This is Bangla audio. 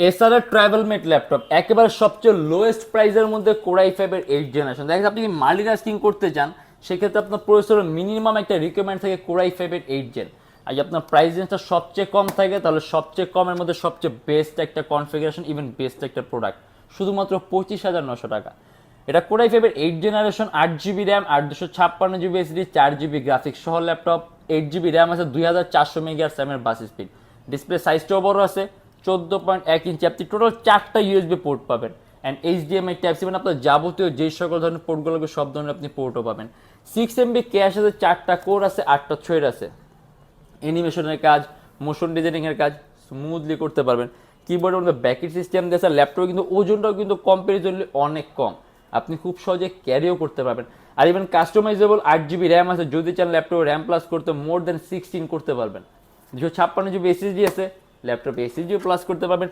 এছাড়া ট্রাভেল মেট ল্যাপটপ একেবারে সবচেয়ে লোয়েস্ট প্রাইসের মধ্যে কোরাই ফাইভের 8 জেনারেশন। দেখেন আপনি যদি মাল্টিটাস্কিং করতে চান সেক্ষেত্রে আপনার প্রসেসরের মিনিমাম একটা রিকোয়ারমেন্ট থাকে কোরাই ফাইভের 8 জেন। আর যদি আপনার প্রাইস রেঞ্জটা সবচেয়ে কম থাকে তাহলে সবচেয়ে কমের মধ্যে সবচেয়ে বেস্ট একটা কনফিগারেশন, ইভেন বেস্ট একটা প্রোডাক্ট শুধুমাত্র 25,900 টাকা। এটা কোরাই ফাইভের 8 generation, 8 GB RAM, 8 256 GB SD, 4 GB graphics সহ ল্যাপটপ। 8 জিবি র্যাম আছে, 2400 মেগা স্যামের বাস স্পিড। ডিসপ্লে সাইজটাও বড় আছে, 14.1 ইঞ্চি। আপনি টোটাল 4টা ইউএসবি পোর্ট পাবেন অ্যান্ড এইচডিএমআই টাইপ সি, মানে আপনার যাবতীয় যে সকল ধরনের পোর্টগুলোকে সব ধরনের আপনি পোর্টও পাবেন। 6 MB ক্যাশ আছে, 4টা কোর আছে, 8টা থ্রেড আছে। অ্যানিমেশনের কাজ, মোশন ডিজাইনিংয়ের কাজ স্মুথলি করতে পারবেন। কিবোর্ডের মধ্যে ব্যাকেট সিস্টেম দিয়েছে, ল্যাপটপে কিন্তু ওজনটাও কিন্তু কম্পারিজনলি অনেক কম, আপনি খুব সহজে ক্যারিও করতে পারবেন। আর ইভেন কাস্টমাইজেবল 8 জিবি র্যাম আছে, যদি চান ল্যাপটপে র্যাম প্লাস করতে মোর দেন 16 করতে পারবেন। 256 জিবি এসএসডি আছে, ল্যাপটপে এসএসডিও প্লাস করতে পারবেন।